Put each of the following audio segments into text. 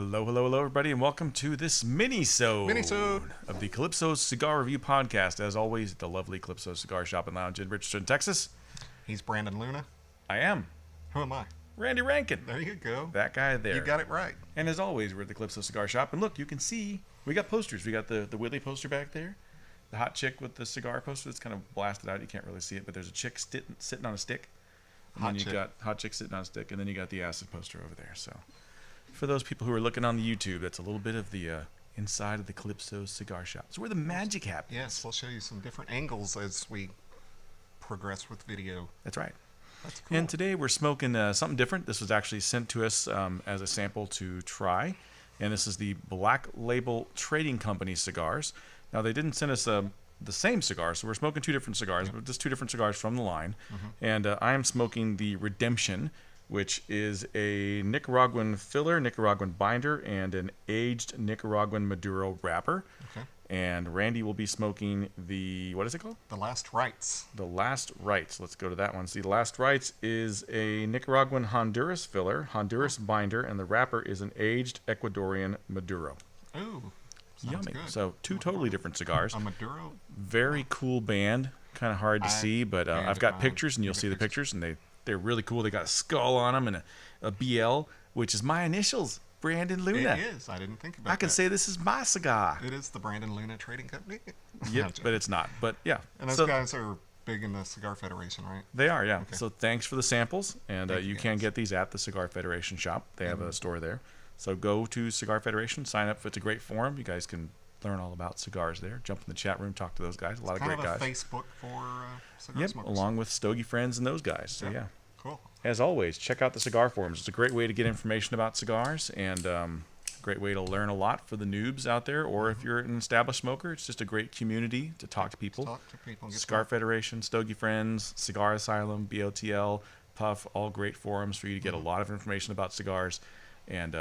Hello, hello, hello, everybody, and welcome to this Minisode of the Calypso Cigar Review Podcast. As always, the lovely Calypso Cigar Shop and Lounge in Richardson, Texas. He's Brandon Luna. I am. Who am I? Randy Rankin. There you go. That guy there. You got it right. And as always, we're at the Calypso Cigar Shop. And look, you can see, we got posters. We got the Willie poster back there. The hot chick with the cigar poster. It's kind of blasted out. You can't really see it, but there's a chick sitting on a stick. And then you got hot chick sitting on a stick. And then you got the acid poster over there. So for those people who are looking on the YouTube, that's a little bit of the inside of the Calypso Cigar Shop. It's where the magic happens. Yes, we'll show you some different angles as we progress with video. That's right. That's cool. And today we're smoking something different. This was actually sent to us as a sample to try. And this is the Black Label Trading Company cigars. Now, they didn't send us the same cigar, so we're smoking two different cigars, but just two different cigars from the line. And I am smoking the Redemption, which is a Nicaraguan filler, Nicaraguan binder, and an aged Nicaraguan Maduro wrapper. Okay. And Randy will be smoking the, what is it called? The Last Rites. The Last Rites. Let's go to that one. See, the Last Rites is a Nicaraguan Honduras filler, Honduras binder, and the wrapper is an aged Ecuadorian Maduro. Ooh. Yummy. Good. So two totally different cigars. A Maduro. Very cool band. Kind of hard to see, but I've got pictures, and you'll see the pictures, and they're really cool. They got a skull on them and a BL, which is my initials, Brandon Luna. It is. I didn't think about that. I can say this is my cigar. It is the Brandon Luna Trading Company. Yep, but it's not. But yeah. And those guys are big in the Cigar Federation, right? They are, yeah. Okay. So thanks for the samples, and you can get these at the Cigar Federation shop. They have a store there. So go to Cigar Federation, sign up. It's a great forum. You guys can learn all about cigars there. Jump in the chat room, talk to those guys. A lot of great guys. Kind of a Facebook for cigar smokers. Along with Stogie Friends and those guys. So yeah. Cool. As always, check out the Cigar Forums. It's a great way to get information about cigars, and great way to learn a lot for the noobs out there. Or if you're an established smoker, it's just a great community to talk to people. Cigar Federation, Stogie Friends, Cigar Asylum, BOTL, Puff, all great forums for you to get a lot of information about cigars and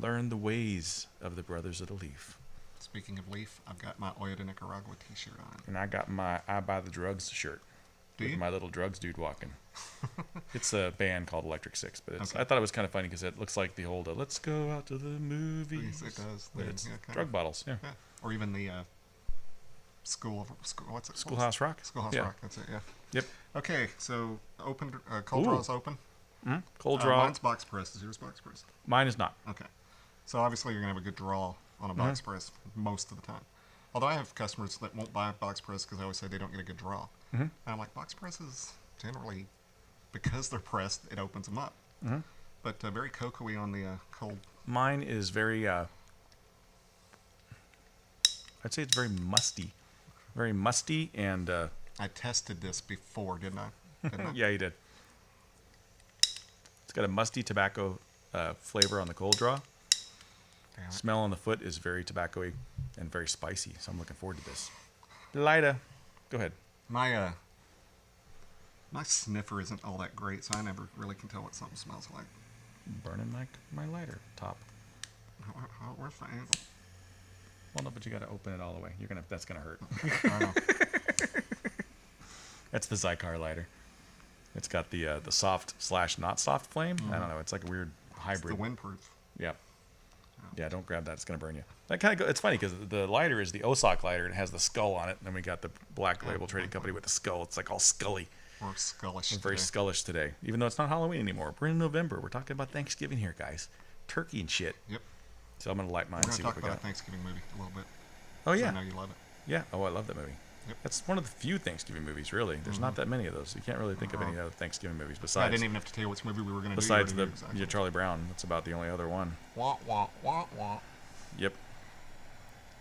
learn the ways of the Brothers of the Leaf. Speaking of Leaf, I've got my Oya de Nicaragua t-shirt on. And I got my I Buy the Drugs shirt. Do you? With my little drugs dude walking. It's a band called Electric Six, but it's, I thought it was kind of funny because it looks like the old "Let's go out to the movies." It does. But it's drug bottles, yeah. Or even the what's it? Schoolhouse Rock. Schoolhouse Rock. That's it. Yeah. Yep. Okay, so cold draw is open. Cold draw. Mine's box press. Is yours box press? Mine is not. Okay. So obviously you're gonna have a good draw on a box press most of the time. Although I have customers that won't buy a box press because I always say they don't get a good draw. And I'm like, box presses generally, because they're pressed, it opens them up. But very cocoa-y on the cold. Mine is very, I'd say it's very musty. Very musty and... I tested this before, didn't I? Yeah, you did. It's got a musty tobacco flavor on the cold draw. Smell on the foot is very tobacco-y and very spicy, so I'm looking forward to this. Lida, go ahead. My sniffer isn't all that great, so I never really can tell what something smells like. Burning like my lighter top. Where's the angle? Well, no, but you got to open it all the way. That's gonna hurt. I know. That's the Zycar lighter. It's got the soft / not soft flame. I don't know. It's like a weird hybrid. It's the windproof. Yeah. Yeah, don't grab that. It's going to burn you. That kind of it's funny because the lighter is the Osok lighter. And it has the skull on it. And then we got the Black Label Trading Company with the skull. It's like all scully. We're scullish We're very scullish today. Even though it's not Halloween anymore. We're in November. We're talking about Thanksgiving here, guys. Turkey and shit. Yep. So I'm going to light mine and see what we got. We're going to talk about a Thanksgiving movie a little bit. Oh, yeah. I know you love it. Yeah. Oh, I love that movie. Yep. That's one of the few Thanksgiving movies, really. There's not that many of those. You can't really think of any other Thanksgiving movies besides... I didn't even have to tell you which movie we were going to do. Besides the Charlie Brown. That's about the only other one. Wah, wah, wah, wah. Yep.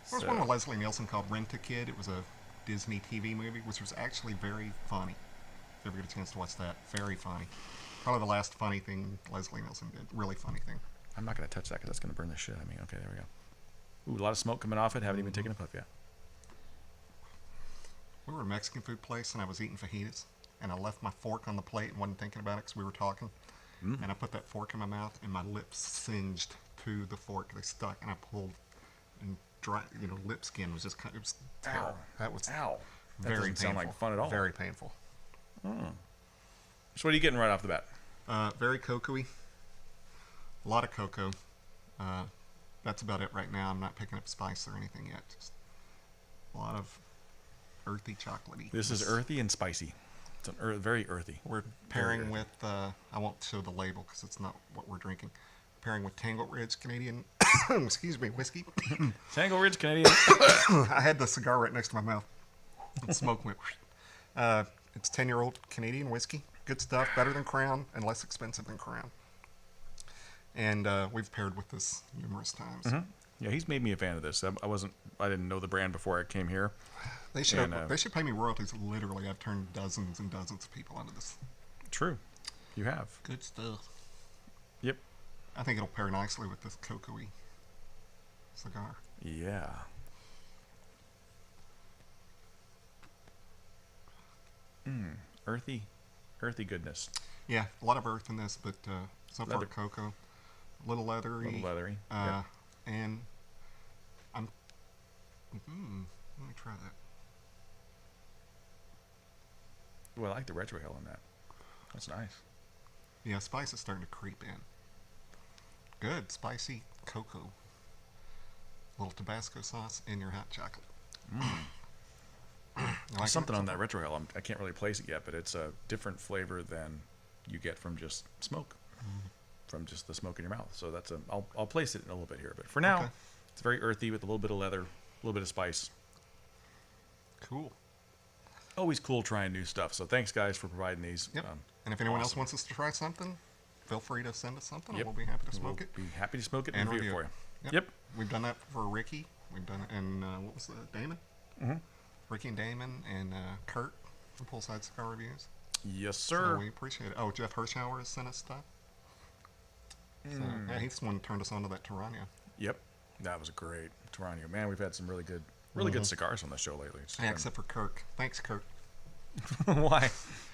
There was one with Leslie Nielsen called Rent-A-Kid. It was a Disney TV movie, which was actually very funny. If you ever get a chance to watch that, very funny. Probably the last funny thing Leslie Nielsen did. Really funny thing. I'm not going to touch that because that's going to burn the shit out of me. Okay, there we go. Ooh, a lot of smoke coming off it. Haven't even taken a puff yet. We were at a Mexican food place, and I was eating fajitas, and I left my fork on the plate and wasn't thinking about it because we were talking. And I put that fork in my mouth, and my lips singed to the fork. They stuck, and I pulled, and dry, lip skin was just kind of, it was terrible. Ow. That was Ow. That very doesn't painful. sound like fun at all. Very painful. So what are you getting right off the bat? Very cocoa-y. A lot of cocoa. that's about it right now. I'm not picking up spice or anything yet. Just a lot of earthy, chocolatey. This is earthy and spicy. It's very earthy. We're pairing with, I won't show the label because it's not what we're drinking. Pairing with Tangle Ridge Canadian, excuse me, whiskey. Tangle Ridge Canadian. I had the cigar right next to my mouth. And smoke went. It's 10-year-old Canadian whiskey. Good stuff, better than Crown and less expensive than Crown. And we've paired with this numerous times. Mm-hmm. Yeah, he's made me a fan of this. I didn't know the brand before I came here. They should pay me royalties. Literally, I've turned dozens and dozens of people onto this. True, you have. Good stuff. Yep. I think it'll pair nicely with this cocoa-y cigar. Yeah. Earthy goodness. Yeah, a lot of earth in this, but so far cocoa, a little leathery. Yep. And I'm. Let me try that. Well, I like the retrohale in that. That's nice. Yeah, spice is starting to creep in. Good, spicy cocoa. A little Tabasco sauce in your hot chocolate. There's something on that retrohale. I can't really place it yet, but it's a different flavor than you get from just smoke, from just the smoke in your mouth. So that's I'll place it in a little bit here, but for now, it's very earthy with a little bit of leather, a little bit of spice. Cool. Always cool trying new stuff. So thanks, guys, for providing these. Yep. And if anyone else wants us to try something, feel free to send us something. Yep. And we'll be happy to smoke it. Be happy to smoke it and review it for you. Yep. We've done that for Ricky. We've done it, and what was that? Damon? Mm-hmm. Ricky and Damon and Kurt from Poolside Cigar Reviews. Yes, sir. So we appreciate it. Oh, Jeff Hirschauer has sent us stuff. So, yeah, he's the one who turned us on to that Tarano. Yep. That was a great Tarano. Man, we've had some really good cigars on the show lately. Yeah, except for Kirk. Thanks, Kirk. Why?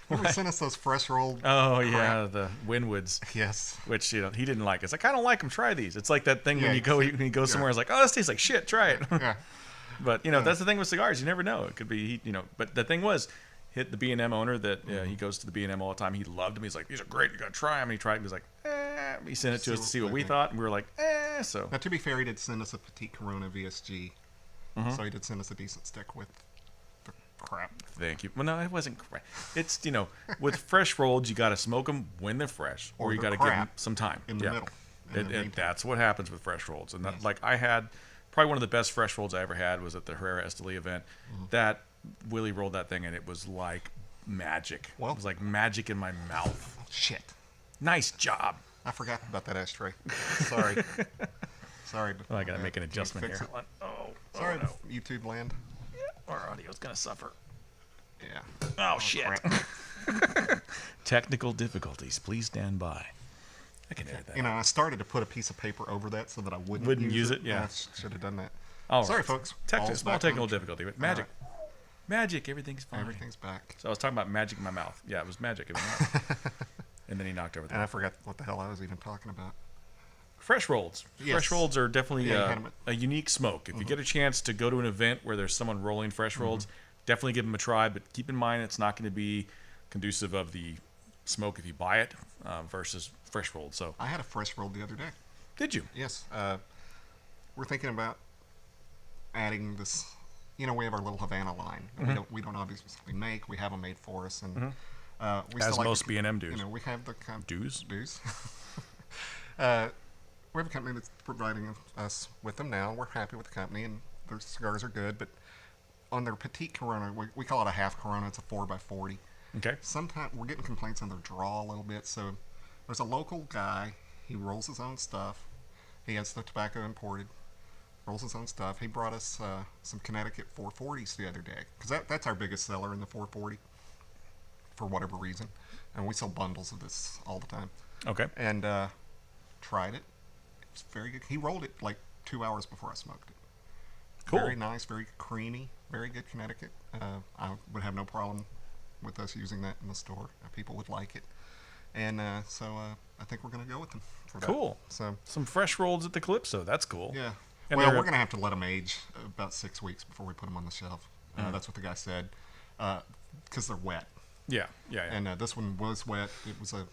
He sent us those fresh rolled. Oh, yeah, the Winwoods. Yes. Which, he didn't like. It's like, I don't like them. Try these. It's like that thing when you go somewhere, it's like, oh, this tastes like shit. Try it. Yeah. But, that's the thing with cigars. You never know. It could be, but the thing was, hit the B&M owner that he goes to the B&M all the time. He loved them. He's like, these are great. You got to try them. And he tried them. He was like, He sent it to us to see what we thought. And we were like, so. Now, to be fair, he did send us a Petite Corona VSG. So he did send us a decent stick with the crap. Thank you. Well, no, it wasn't crap. It's, with fresh rolls, you got to smoke them when they're fresh. Or you got to give them some time. In the middle. That's what happens with fresh rolls. And I had probably one of the best fresh rolls I ever had was at the Herrera Esteli event. That Willie rolled that thing, and it was like magic. Well, it was like magic in my mouth. Shit. Nice job. I forgot about that ashtray. Sorry. Sorry. I got to make an adjustment here. Sorry, YouTube land. Yeah, our audio's going to suffer. Yeah. Oh shit. Technical difficulties. Please stand by. I can edit that. I started to put a piece of paper over that so that I wouldn't use it. Yeah. I should have done that. Oh, sorry, folks. Small technical difficulty. But magic. Magic. Everything's fine. Everything's back. So I was talking about magic in my mouth. Yeah, it was magic in my mouth. And then he knocked over that. And I forgot what the hell I was even talking about. Fresh rolls. Yes. Fresh rolls are definitely a unique smoke. If you get a chance to go to an event where there's someone rolling fresh rolls, definitely give them a try. But keep in mind, it's not going to be conducive of the smoke if you buy it versus fresh rolled. So I had a fresh roll the other day. Did you? Yes. We're thinking about adding this. We have our little Havana line. We don't obviously make. We have them made for us, and we as still most B&M do. We have the dues. We have a company that's providing us with them now. We're happy with the company, and their cigars are good. But on their Petite Corona, we call it a half Corona. It's a 4x40. Okay. Sometimes we're getting complaints on their draw a little bit. So there's a local guy. He rolls his own stuff. He has the tobacco imported. Rolls his own stuff. He brought us some Connecticut 440s the other day because that's our biggest seller in the 440 for whatever reason, and we sell bundles of this all the time. Okay. And tried it. It was very good. He rolled it like 2 hours before I smoked it. Cool. Very nice, very creamy, very good Connecticut. I would have no problem with us using that in the store. People would like it. And so I think we're going to go with them for that. Cool. So some fresh rolls at the Calypso. That's cool. Yeah. And well, we're going to have to let them age about 6 weeks before we put them on the shelf. That's what the guy said. Because they're wet. Yeah. And this one was wet. It was a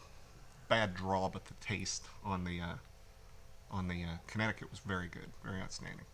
bad draw, but the taste on the on the Connecticut was very good, very outstanding,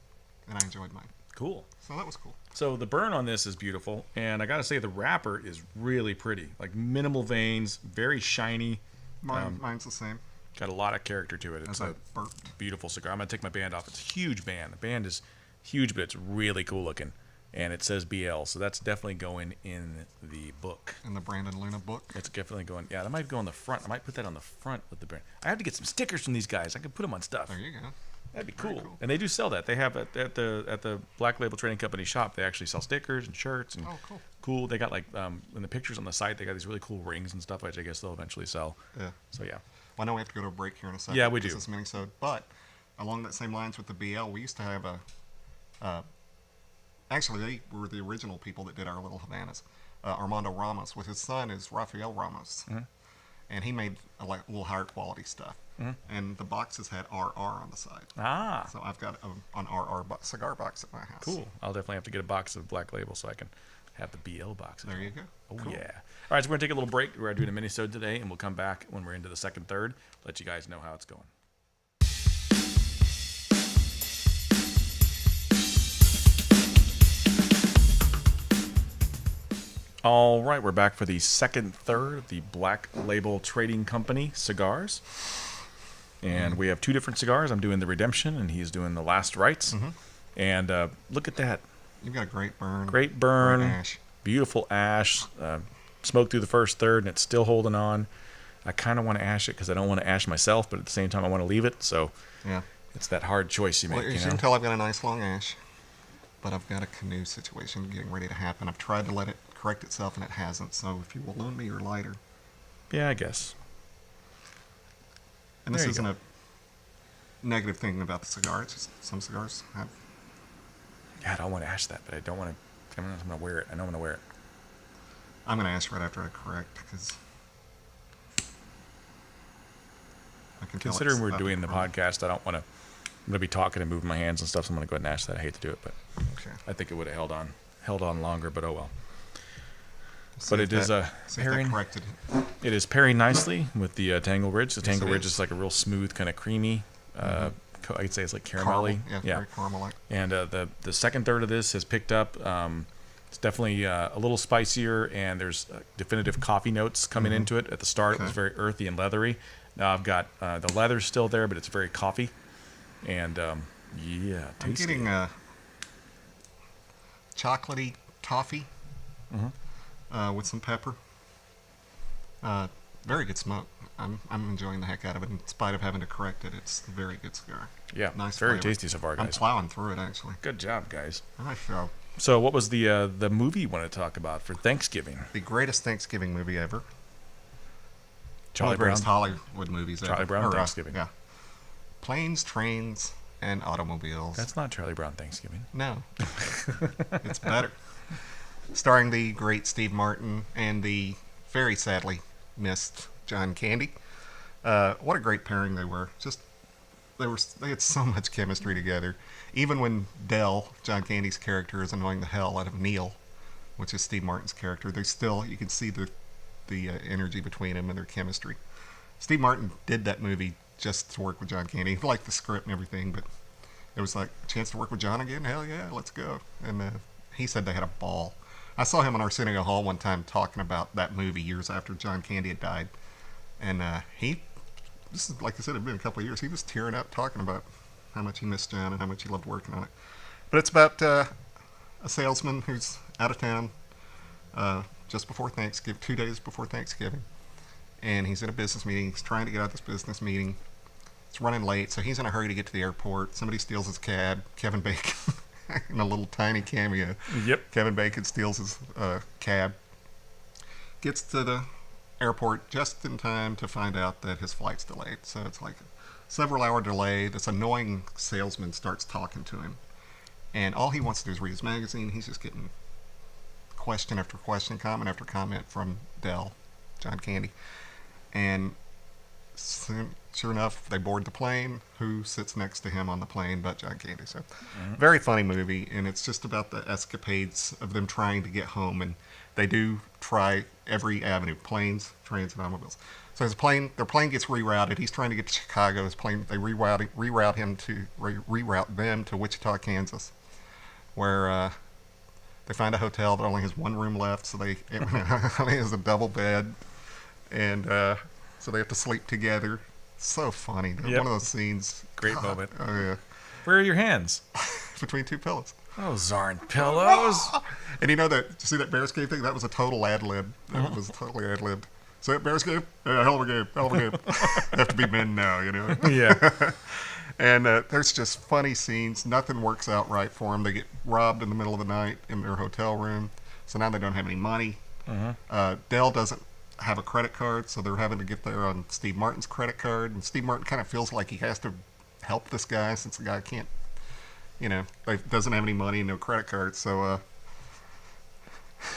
and I enjoyed mine. Cool. So that was cool. So the burn on this is beautiful, and I gotta say the wrapper is really pretty. Like minimal veins, very shiny. Mine's the same. Got a lot of character to it. It's As a I burped. beautiful cigar. I'm gonna take my band off. It's a huge band. The band is huge, but it's really cool looking, and it says BL, so that's definitely going in the book. In the Brandon Luna book. It's definitely going. Yeah, that might go on the front. I might put that on the front of the brand. I have to get some stickers from these guys. I can put them on stuff. There you go. That'd be Very cool. cool. And they do sell that. They have at the Black Label Trading Company shop. They actually sell stickers and shirts and Oh, cool. cool. They got like in the pictures on the site. They got these really cool rings and stuff, which I guess they'll eventually sell. Yeah. So yeah. Well, I know we have to go to a break here in a second. Yeah, we because do. It's Minisode, but along that same lines with the BL, we used to have actually, they were the original people that did our little Habanos. Armando Ramos, with his son, is Rafael Ramos. Mm-hmm. And he made a little higher quality stuff. Mm-hmm. And the boxes had RR on the side. Ah. So I've got an RR cigar box at my house. Cool. I'll definitely have to get a box of Black Label so I can have the BL box. There you go. Oh, Cool. yeah. All right, so we're going to take a little break. We're doing a mini-sode today, and we'll come back when we're into the second third. Let you guys know how it's going. All right, we're back for the second third of the Black Label Trading Company cigars. And we have two different cigars. I'm doing the Redemption, and he's doing the Last Rites. Mm-hmm. And look at that. You've got a great burn. Great burn. Great ash. Beautiful ash. Smoked through the first third, and it's still holding on. I kind of want to ash it because I don't want to ash myself, but at the same time, I want to leave it. So Yeah. it's that hard choice you make, Well, as you you know? can tell, I've got a nice long ash, but I've got a canoe situation getting ready to happen. I've tried to let it correct itself, and it hasn't. So if you will loan me your lighter, Yeah, I guess. and this There you isn't go. a negative thing about the cigar. It's just some cigars have. Yeah, I don't want to ash that, but I don't want to. I'm going to wear it. I know I'm going to wear it. I'm going to ask right after I correct because I can tell Considering it's we're about doing the to burn. podcast, I don't want to. I'm going to be talking and moving my hands and stuff, so I'm going to go ahead and ash that. I hate to do it, but Okay. I think it would have held on longer, but oh well. See But if it is that- see if that pairing. corrected. It is pairing nicely with the Tangle Ridge. The Yes, Tangle it Ridge is. is like a real smooth, kind of creamy. I'd say it's like caramelly. Caramel. Yeah, very caramel-like. And the second third of this has picked up. It's definitely a little spicier, and there's definitive coffee notes coming into it. At the start, it was Okay. very earthy and leathery. Now I've got the leather's still there, but it's very coffee. And yeah, I'm tasty. getting chocolatey toffee with some pepper. Very good smoke. I'm enjoying the heck out of it. In spite of having to correct it, it's a very good cigar. Yeah, Nice very flavor. tasty so far, I'm guys. plowing through it, actually. Good job, guys. Nice show. So, what was the movie you want to talk about for Thanksgiving? The greatest Thanksgiving movie ever. One Charlie of the greatest Brown. Hollywood movies ever. Charlie Brown Or, Thanksgiving. Yeah. Planes, trains, and automobiles. That's not Charlie Brown Thanksgiving. No. It's better. Starring the great Steve Martin and the very sadly missed John Candy. What a great pairing they were. They had so much chemistry together. Even when Del, John Candy's character, is annoying the hell out of Neil, which is Steve Martin's character, you can see the energy between them and their chemistry. Steve Martin did that movie just to work with John Candy. He liked the script and everything, but it was like a chance to work with John again. Hell yeah, let's go. And he said they had a ball. I saw him in Arsenio Hall one time talking about that movie years after John Candy had died, and this is like I said, it had been a couple of years. He was tearing up talking about how much he missed John and how much he loved working on it. But it's about a salesman who's out of town just before Thanksgiving, 2 days before Thanksgiving, and he's in a business meeting. He's trying to get out of this business meeting. It's running late, so he's in a hurry to get to the airport. Somebody steals his cab. Kevin Bacon, in a little tiny cameo. Yep. Kevin Bacon steals his cab. Gets to the airport just in time to find out that his flight's delayed. So it's like a several-hour delay. This annoying salesman starts talking to him, and all he wants to do is read his magazine. He's just getting question after question, comment after comment from Del, John Candy. And sure enough, they board the plane. Who sits next to him on the plane but John Candy? So, very funny movie, and it's just about the escapades of them trying to get home. And they do try every avenue: planes, trains, and automobiles. So their plane gets rerouted. He's trying to get to Chicago. His plane, they reroute them to Wichita, Kansas, where they find a hotel that only has one room left. So it only has a double bed, and so they have to sleep together. So funny. Yep. One of those scenes. Great moment. Oh yeah. Where are your hands? Between two pillows. Oh, Zarn pillows. And you know see that Bears game thing? That was a total ad lib. That was totally ad libbed. So that Bears game? Yeah, hell of a game. Have to be men now, you know? Yeah. And there's just funny scenes. Nothing works out right for them. They get robbed in the middle of the night in their hotel room. So now they don't have any money. Dell doesn't have a credit card, so they're having to get there on Steve Martin's credit card. And Steve Martin kind of feels like he has to help this guy since the guy can't, doesn't have any money and no credit card. So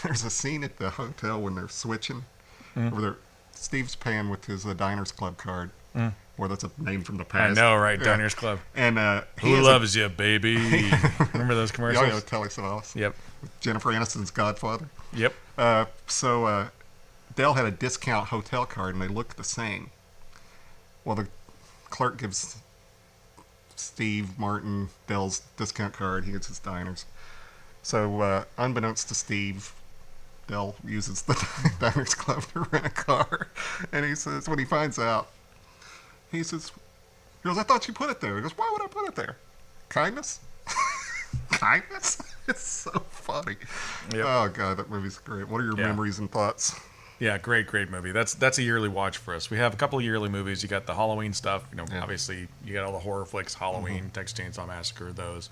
there's a scene at the hotel when they're switching. Where Steve's paying with his Diners Club card. Well, that's a name from the past. I know, right? Yeah. Diners Club. And who loves you, baby? Remember those commercials? Yeah, Telly Savalas. Yep. Jennifer Aniston's Godfather. Yep. So Dell had a discount hotel card, and they looked the same. Well, the clerk gives Steve Martin Dell's discount card. He gets his Diners. So unbeknownst to Steve, Dell uses the Diners Club to rent a car. And he says, when he finds out, he goes, I thought you put it there. He goes, why would I put it there? Kindness? Kindness? It's so funny. Yep. Oh, God, that movie's great. What are your memories and thoughts? Yeah, great movie. That's a yearly watch for us. We have a couple of yearly movies. You got the Halloween stuff. Obviously, you got all the horror flicks, Halloween, Texas Chainsaw Massacre, those.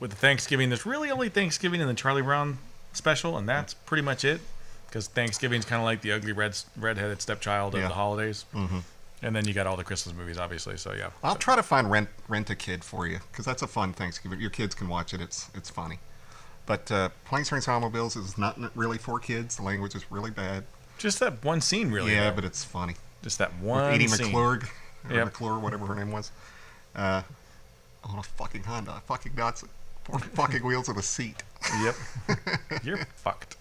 With the Thanksgiving, there's really only Thanksgiving and the Charlie Brown special, and that's pretty much it, because Thanksgiving's kind of like the ugly redheaded stepchild of the holidays. And then you got all the Christmas movies, obviously. So yeah, I'll try to find Rent a Kid for you, because that's a fun Thanksgiving. Your kids can watch it. It's funny. But Planes, Trains, and Automobiles is not really for kids. The language is really bad. Just that one scene, really. Yeah, though. but it's funny. Just that one Edie scene. McClure, whatever her name was. On a fucking Honda, a fucking Datsun, 4 fucking wheels and a seat. Yep. You're fucked.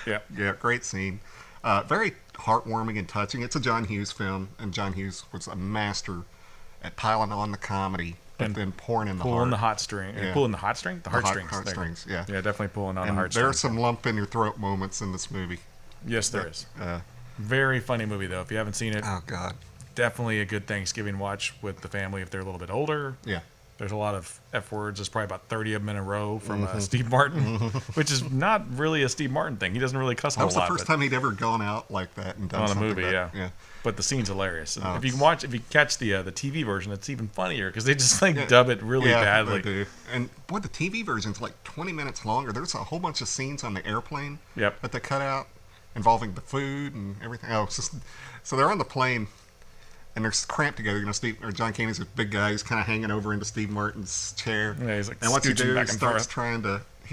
Yeah. Yeah, great scene. Very heartwarming and touching. It's a John Hughes film, and John Hughes was a master at piling on the comedy, but then pouring in the pulling heart. the hot string. Yeah. Pulling the hot string? The heartstrings. Heartstrings, yeah. Yeah, definitely pulling on And the heartstrings. there are some lump in your throat moments in this movie. Yes, there is. Very funny movie, though. If you haven't seen it, Oh, God. definitely a good Thanksgiving watch with the family if they're a little bit older. Yeah. There's a lot of F words. There's probably about 30 of them in a row from Steve Martin, which is not really a Steve Martin thing. He doesn't really cuss a That whole was the lot. first time he'd ever gone out like that and done on a something movie, that, yeah. But the scene's hilarious. Oh, if you catch the TV version, it's even funnier because they just dub it really yeah, badly. They do. And boy, the TV version's like 20 minutes longer. There's a whole bunch of scenes on the airplane that they cut out involving the food and everything. So they're on the plane and they're cramped together. John Candy's this big guy. He's kind of hanging over into Steve Martin's chair. Yeah, he's like and what's he do? back He and starts forth.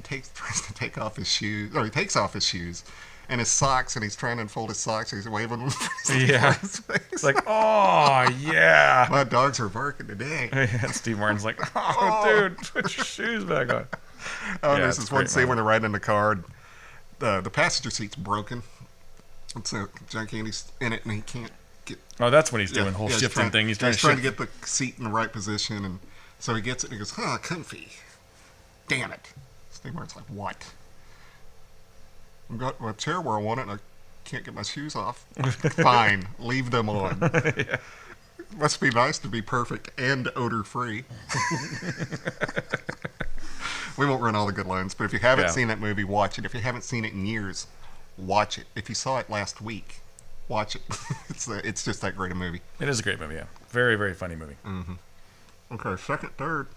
tries to take off his shoes. Or he takes off his shoes and his socks, and he's trying to unfold his socks. He's waving them. Yeah. It's like, oh, yeah. My dogs are barking today. And Steve Martin's like, oh, dude, put your shoes back on. There's this one scene when they're riding in the car. The passenger seat's broken. So John Candy's in it, and he can't get... Oh, that's when he's doing the whole shifting thing. He's trying to get the seat in the right position, and so he gets it, and he goes, comfy. Damn it. Steve Martin's like, what? I've got my chair where I want it, and I can't get my shoes off. Fine, leave them on. Yeah. Must be nice to be perfect and odor-free. We won't run all the good lines, but if you haven't seen that movie, watch it. If you haven't seen it in years, watch it. If you saw it last week, watch it. It's just that great a movie. It is a great movie, yeah. Very, very funny movie. Okay, second, third.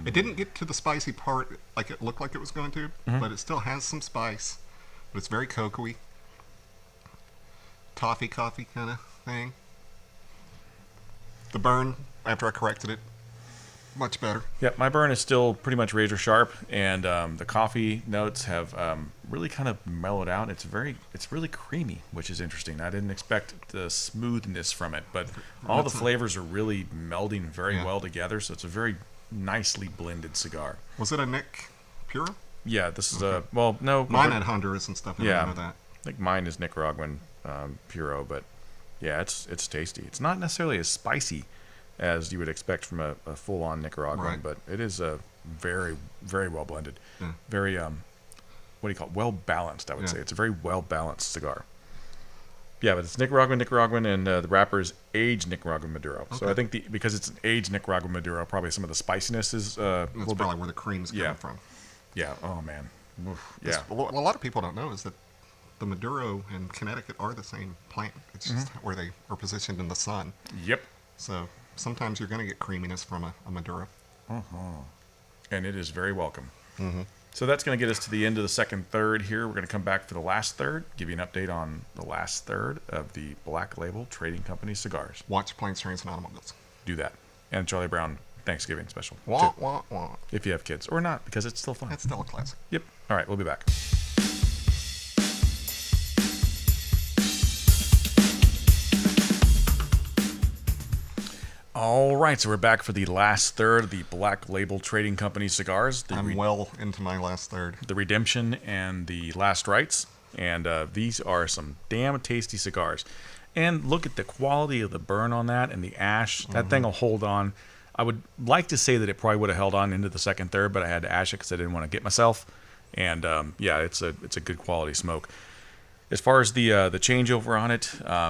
It didn't get to the spicy part like it looked like it was going to, but it still has some spice. But it's very cocoa-y. Toffee coffee kind of thing. The burn, after I corrected it, much better. Yeah, my burn is still pretty much razor sharp, and the coffee notes have really kind of mellowed out. It's really creamy, which is interesting. I didn't expect the smoothness from it, but all the flavors are really melding very well together. So it's a very nicely blended cigar. Was it a Nick Pura? Yeah, this is a well, no. Mine had Honduras and stuff. Yeah, I know that. I think mine is Nicaraguan Puro, but yeah, it's tasty. It's not necessarily as spicy as you would expect from a full-on Nicaraguan, Right. but it is a very, very well blended. Yeah. Very what do you call it? Well balanced, I would Yeah. say. It's a very well balanced cigar. Yeah, but it's Nicaraguan, and the wrapper is aged Nicaraguan Maduro. So Okay. I think because it's an aged Nicaraguan Maduro, probably some of the spiciness is a That's little probably bit. where the cream's coming Yeah. from. Yeah. Oh man. Oof, This- yeah. A lot of people don't know is that the Maduro and Connecticut are the same plant. It's just where they are positioned in the sun. Yep. So sometimes you're going to get creaminess from a Maduro. And it is very welcome. So that's going to get us to the end of the second third here. We're going to come back for the last third, give you an update on the last third of the Black Label Trading Company cigars. Watch Planes, Trains, and Automobiles. Do that. And Charlie Brown Thanksgiving special. Wah, too, wah, wah. if you have kids. Or not, because it's still fun. That's still a classic. Yep. All right, we'll be back. All right, so we're back for the last third of the Black Label Trading Company cigars. I'm well into my last third. The Redemption and the Last Rites, and these are some damn tasty cigars. And look at the quality of the burn on that and the ash. That thing will hold on. I would like to say that it probably would have held on into the second third, but I had to ash it because I didn't want to get myself. And yeah, it's a good quality smoke. As far as the changeover on it,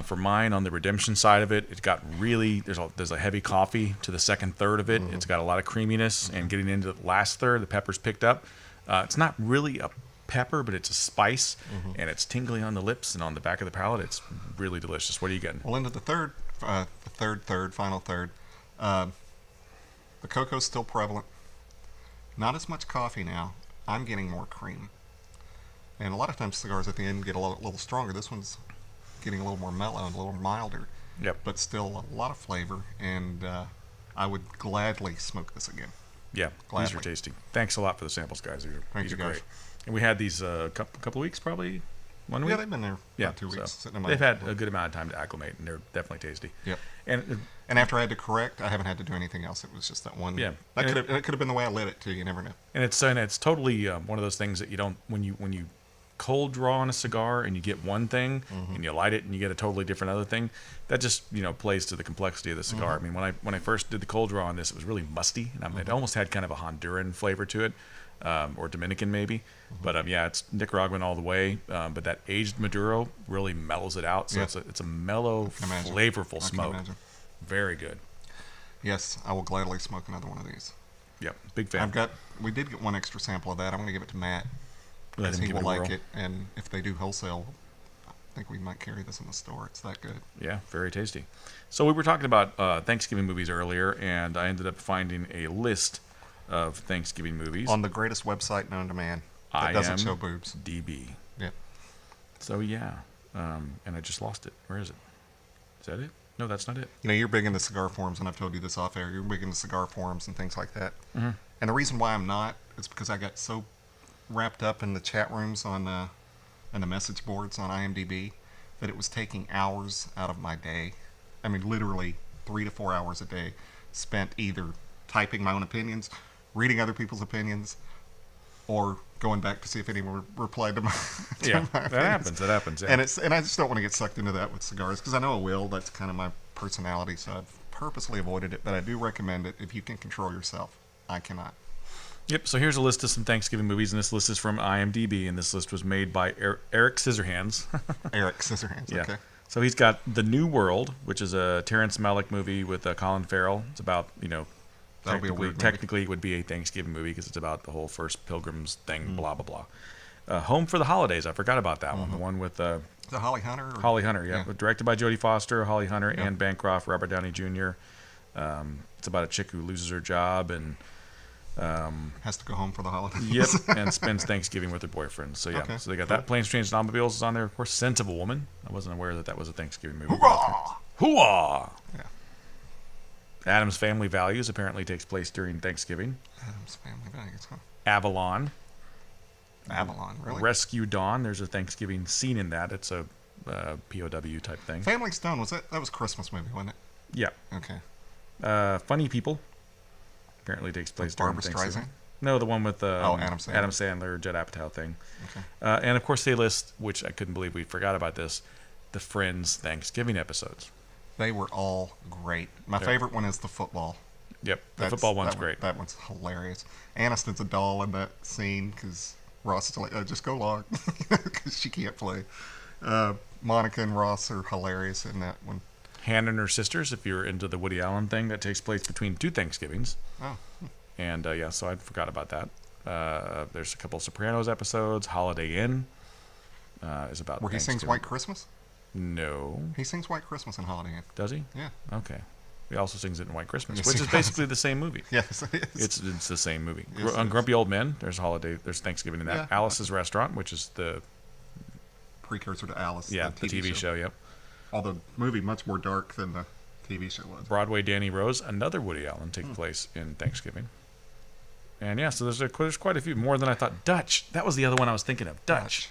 for mine on the Redemption side of it, it got really there's a heavy coffee to the second third of it. It's got a lot of creaminess, and getting into the last third, the pepper's picked up. It's not really a pepper, but it's a spice, and it's tingling on the lips and on the back of the palate. It's really delicious. What are you getting? Well, into the final third. The cocoa's still prevalent. Not as much coffee now. I'm getting more cream. And a lot of times cigars at the end get a little stronger. This one's getting a little more mellow and a little milder. Yep. But still a lot of flavor. And I would gladly smoke this again. Yeah, Gladly. these are tasty. Thanks a lot for the samples, guys. Thank These you, are guys. great. And we had these a couple weeks, probably 1 week. Yeah, they've been there Yeah, about 2 weeks. so Sitting in my they've had a good amount of time to acclimate, and they're definitely tasty. Yep. And after I had to correct, I haven't had to do anything else. It was just that one. Yeah. That And could have been the way I lit it too. You never know. it's totally one of those things that you don't when you cold draw on a cigar and you get one thing and you light it and you get a totally different other thing. That just plays to the complexity of the cigar. I mean, when I first did the cold draw on this, it was really musty, and it almost had kind of a Honduran flavor to it, or Dominican maybe. But yeah, it's Nicaraguan all the way. But that aged Maduro really mellows it out, so Yeah. it's a mellow, I can imagine. flavorful I can smoke. imagine. Very good. Yes, I will gladly smoke another one of these. Yep, big fan. We did get one extra sample of that. I'm going to give it to Matt. Let Because him he give will it a like whirl. it. And if they do wholesale, I think we might carry this in the store. It's that good. Yeah, very tasty. So we were talking about Thanksgiving movies earlier, and I ended up finding a list of Thanksgiving movies. On the greatest website known to man that doesn't show boobs. DB. Yeah. So yeah, and I just lost it. Where is it? Is that it? No, that's not it. You know, you're big into cigar forums, and I've told you this off air. You're big into cigar forums and things like that. And the reason why I'm not is because I got so wrapped up in the chat rooms on and the message boards on IMDb that it was taking hours out of my day. I mean, literally 3 to 4 hours a day spent either typing my own opinions, reading other people's opinions, or going back to see if anyone replied to my. to Yeah, my that opinions. happens. That happens. Yeah. And I just don't want to get sucked into that with cigars because I know I will. That's kind of my personality, so I've purposely avoided it. But I do recommend it if you can control yourself. I cannot. Yep. So here's a list of some Thanksgiving movies, and this list is from IMDb, and this list was made by Eric Scissorhands. Eric Scissorhands. Yeah. Okay. So he's got The New World, which is a Terrence Malick movie with Colin Farrell. It's about That'll be a weird movie. technically it would be a Thanksgiving movie because it's about the whole first Pilgrims thing. Blah blah blah. Home for the Holidays. I forgot about that one. The one with Is it Holly Hunter? Or? Holly Hunter. Yeah. Directed by Jodie Foster, Holly Hunter, Yeah. Anne Bancroft, Robert Downey Jr. It's about a chick who loses her job and Has to go home for the holidays. yep, and spends Thanksgiving with her boyfriend. So yeah, Okay, so they got that. Planes, Trains, and Automobiles is on there. Of course, Scent of a Woman. I wasn't aware that was a Thanksgiving movie. Hoorah! Hooah! Yeah. Adam's Family Values apparently takes place during Thanksgiving. Adam's Family Values, huh? Avalon. Avalon, really? Rescue Dawn. There's a Thanksgiving scene in that. It's a POW type thing. Family Stone, that was a Christmas movie, wasn't it? Yeah. Okay. Funny People. Apparently takes place With during Barbra Thanksgiving. Streisand? No, the one with Adam Sandler. Adam Sandler, Judd Apatow thing. Okay. And of course they list, which I couldn't believe we forgot about this, the Friends Thanksgiving episodes. They were all great. My favorite one is the football. Yep, the football one's great. That one's hilarious. Aniston's a doll in that scene because Ross is like, just go log, because she can't play. Monica and Ross are hilarious in that one. Hannah and her sisters, if you're into the Woody Allen thing, that takes place between 2 Thanksgivings. Oh. And so I forgot about that. There's a couple of Sopranos episodes. Holiday Inn is about where he sings White Christmas? No. He sings White Christmas in Holiday Inn. Does he? Yeah. Okay. He also sings it in White Christmas, Yes, which he is does. basically the same movie. Yes, it is. It's the same movie. Yes, it On is. Grumpy Old Men, there's Thanksgiving in that. Yeah. Alice's Restaurant, which is the precursor to Alice. the TV show. Yep. Although the movie much more dark than the TV show was. Broadway Danny Rose, another Woody Allen, take place in Thanksgiving. And yeah, so there's quite a few, more than I thought. Dutch, that was the other one I was thinking of. Dutch.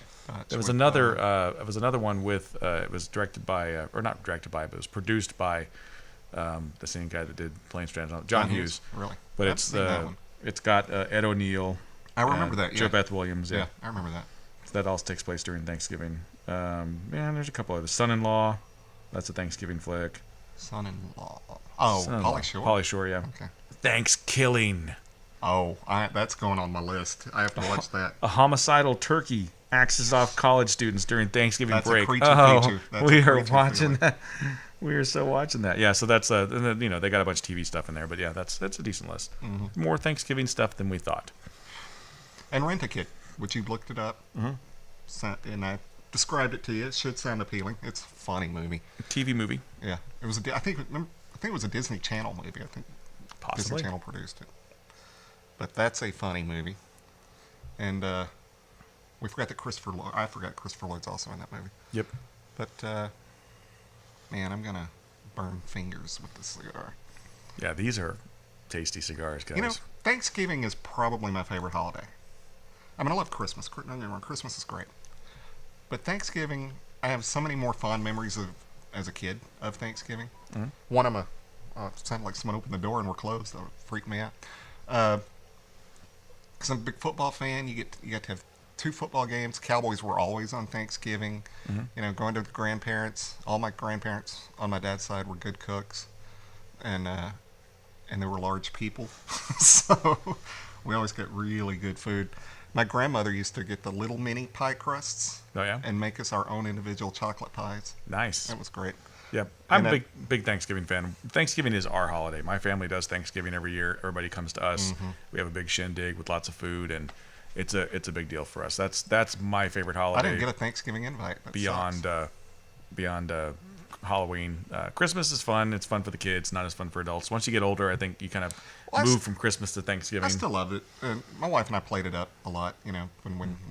There was with, another. It was another one with. It was directed by, or not directed by, but it was produced by the same guy that did Planes, Trains, John Hughes. Really? But I've seen that one. it's got Ed O'Neill. I remember that. Joe Yeah. Beth Williams. Yeah, I remember that. So that all takes place during Thanksgiving. There's a couple of Son-in-Law. That's a Thanksgiving flick. Son-in-law. Oh, Son-in-law. Pauly Shore. Pauly Shore, yeah. Okay. Thanksgilling. Oh, that's going on my list. I have to watch that. A homicidal turkey axes off college students during Thanksgiving That's a break. creature feature. That's We a are creature watching feature. that. We are so watching that. Yeah, so that's and then, they got a bunch of TV stuff in there, but yeah, that's a decent list. Mm-hmm. More Thanksgiving stuff than we thought. And Rent-A-Kit, which you've looked it up, and I described it to you. It should sound appealing. It's a funny movie. TV movie, Yeah, it was. I think it was a Disney Channel movie. I think possibly. Disney Channel produced it. But that's a funny movie. And we forgot that Christopher Lloyd. I forgot Christopher Lloyd's also in that movie. Yep. But man, I'm gonna burn fingers with this cigar. Yeah, these are tasty cigars, guys. You know, Thanksgiving is probably my favorite holiday. I mean, I love Christmas. Don't get me wrong, Christmas is great. But Thanksgiving, I have so many more fond memories of as a kid of Thanksgiving. Mhm. One of them, it sounded like someone opened the door and we're closed. That would freak me out. Because I'm a big football fan. You get to have 2 football games. Cowboys were always on Thanksgiving. Mhm. Going to the grandparents. All my grandparents on my dad's side were good cooks, and they were large people, so we always got really good food. My grandmother used to get the little mini pie crusts Oh yeah. and make us our own individual chocolate pies. Nice. That was great. Yeah, I'm And a big Thanksgiving fan. Thanksgiving is our holiday. My family does Thanksgiving every year. Everybody comes to us. Mm-hmm. We have a big shindig with lots of food, and it's a big deal for us. That's my favorite holiday. I didn't get a Thanksgiving invite. That beyond sucks. Halloween. Christmas is fun. It's fun for the kids. Not as fun for adults. Once you get older, I think you kind of move from Christmas to Thanksgiving. I still loved it. My wife and I played it up a lot. When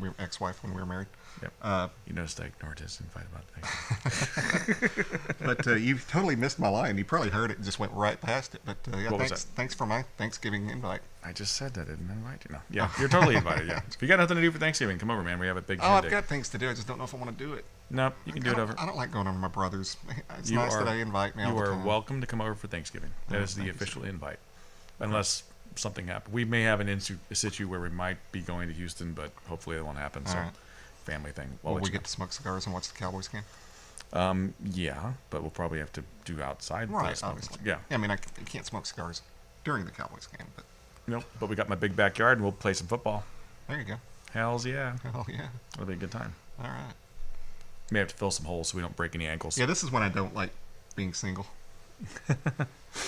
we were ex-wife when we were married. Yep. You noticed I ignored his invite about Thanksgiving. But you totally missed my line. You probably heard it and just went right past it. But yeah, What was thanks for my Thanksgiving invite. I just said that I didn't invite you. No. Yeah, you're totally invited. Yeah. If you got nothing to do for Thanksgiving, come over, man. We have a big Oh, I've shindig. got things to do. I just don't know if I want to do it. No, you can do it over. I don't like going over my brother's. It's You nice are- that they invite me all You the are time. welcome to come over for Thanksgiving. That Oh, is the thank you, official sir. invite. Unless something happens. We may have an situ where we might be going to Houston, but hopefully it won't happen. So, All right. family thing. Will let we you get to smoke cigars and watch the Cowboys game? know. Yeah, but we'll probably have to do outside. Right, place. obviously. Yeah. I mean, you can't smoke cigars during the Cowboys game, but No, but we got my big backyard and we'll play some football. there you go. Hells yeah. Oh, yeah. It'll be a good time. All right. May have to fill some holes so we don't break any ankles. Yeah, this is when I don't like being single.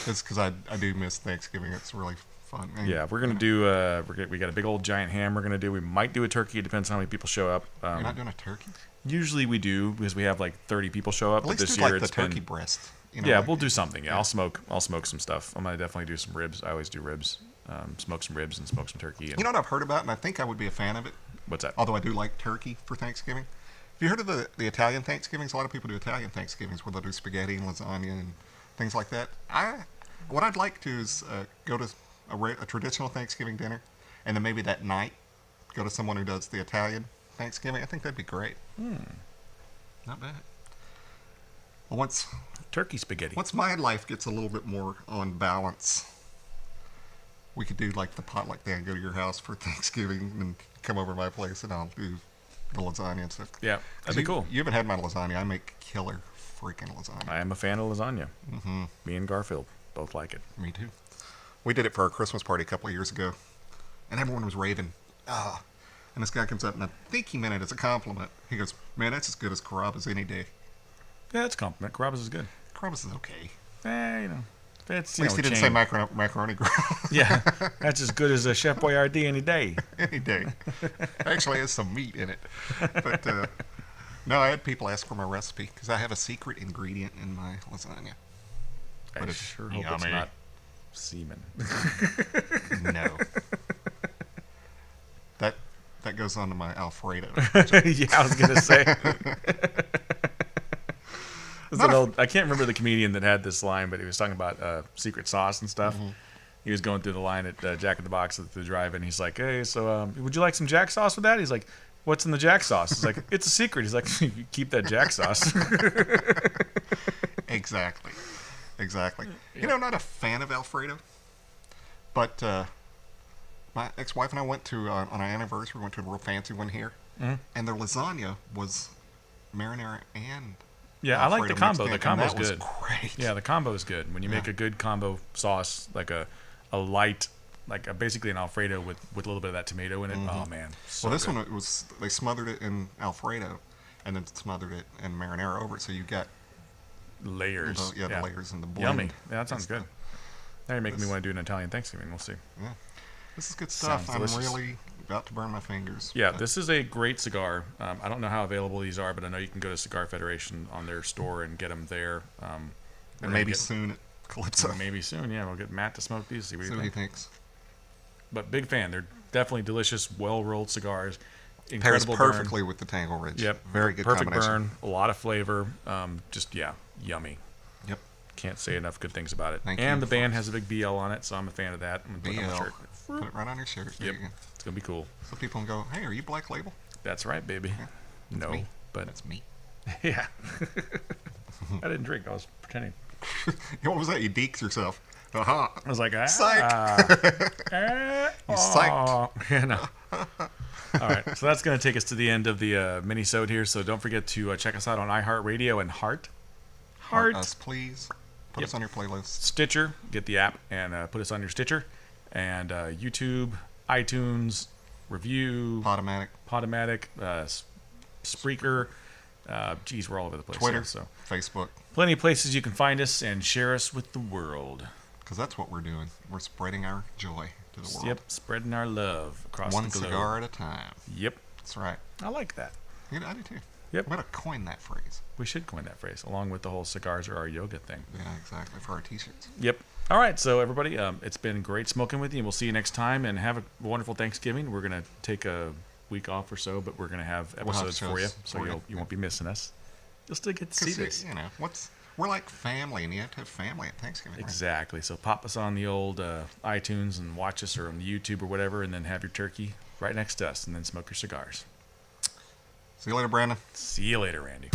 It's because I do miss Thanksgiving. It's really fun. And, Yeah, we're gonna do. We got a big old giant ham. We're gonna do. We might do a turkey. It depends on how many people show up. You're not doing a turkey? Usually we do because we have like 30 people show up. At But least this do year like the it's turkey been. breast. Yeah, like- we'll do something. Yeah, I'll smoke some stuff. I'm gonna definitely do some ribs. I always do ribs. Smoke some ribs and smoke some turkey. And You know what I've heard about, and I think I would be a fan of it, what's that? although I do like turkey for Thanksgiving. Have you heard of the Italian Thanksgivings? A lot of people do Italian Thanksgivings where they'll do spaghetti and lasagna and things like that. What I'd like to is go to a traditional Thanksgiving dinner, and then maybe that night go to someone who does the Italian Thanksgiving. I think that'd be great. Not bad. Well, once Turkey spaghetti. my life gets a little bit more on balance, We could do like the potluck thing. Go to your house for Thanksgiving and come over to my place, and I'll do the lasagna and stuff. Yeah, that'd be cool. You haven't had my lasagna. I make killer freaking lasagna. I am a fan of lasagna. Mm-hmm. Me and Garfield both like it. Me too. We did it for our Christmas party a couple of years ago, and everyone was raving. And this guy comes up, and I think he meant it as a compliment. He goes, "Man, that's as good as Carrabba's any day." Yeah, that's a compliment. Carrabba's is good. Carrabba's is okay. You know. It's, At least he didn't say macaroni grill. Yeah, that's as good as a Chef Boyardee any day. Any day. Actually, has some meat in it. But no, I had people ask for my recipe because I have a secret ingredient in my lasagna. I sure hope it's not semen. No. That goes on to my Alfredo. Yeah, I was gonna say. I can't remember the comedian that had this line, but he was talking about secret sauce and stuff. Mm-hmm. He was going through the line at Jack in the Box at the drive-in. He's like, "Hey, so would you like some Jack sauce with that?" He's like, "What's in the Jack sauce?" He's like, "It's a secret." He's like, "You keep that Jack sauce." Exactly. Yeah. You know, not a fan of Alfredo, but my ex-wife and I went to on our anniversary. We went to a real fancy one here, and their lasagna was marinara and I like the combo. The combo's was good. Great. Yeah, the combo is good. When you make a good combo sauce, like a light, like basically an Alfredo with a little bit of that tomato in it. Mm-hmm. Oh man. So this good. one was they smothered it in Alfredo, and then smothered it in marinara over it, so you got layers. The layers and the blend. Yummy. Yeah, that sounds good. Now you're making me want to do an Italian Thanksgiving. We'll see. Yeah, this is good stuff. I'm really about to burn my fingers. Yeah, this is a great cigar. I don't know how available these are, but I know you can go to Cigar Federation on their store and get them there. And maybe soon at Calypso. Maybe soon, yeah. We'll get Matt to smoke these. See what he thinks. But big fan. They're definitely delicious, well-rolled cigars. Incredible pairs perfectly with the Tangle Ridge. Yep. Very good Perfect combination. burn. A lot of flavor. Yummy. Yep. Can't say enough good things about it. Thank and you, the band has a big BL on it, so I'm a fan of that. I'm BL. Put it on shirt. Put it right on your shirt. Yep. It's going to be cool. So people can go, "Hey, are you Black Label?" That's right, baby. Yeah. No, me. but that's me. Yeah. I didn't drink. I was pretending. What was that? You deeked yourself. I was like, psyched. You psyched. Yeah, no. All right, so that's going to take us to the end of the Minisode here. So don't forget to check us out on iHeartRadio and Heart us, please. Put us on your playlist. Stitcher, get the app and put us on your Stitcher, and YouTube, iTunes, Review, Podomatic, Spreaker. We're all over the place. Twitter, here, so Facebook. Plenty of places you can find us and share us with the world. Because that's what we're doing. We're spreading our joy to the world. Yep, spreading our love across the globe. One cigar at a time. Yep. That's right. I like that. Yeah, I do too. Yep. I'm going to coin that phrase. We should coin that phrase, along with the whole cigars are our yoga thing. Yeah, exactly, for our t-shirts. Yep. All right, so everybody, it's been great smoking with you, and we'll see you next time, and have a wonderful Thanksgiving. We're going to take a week off or so, but we're going to have episodes for you, so you won't be missing us. You'll still get to see this. You know, we're like family, and you have to have family at Thanksgiving. Exactly. Right? So pop us on the old iTunes and watch us, or on YouTube or whatever, and then have your turkey right next to us, and then smoke your cigars. See you later, Brandon. See you later, Randy.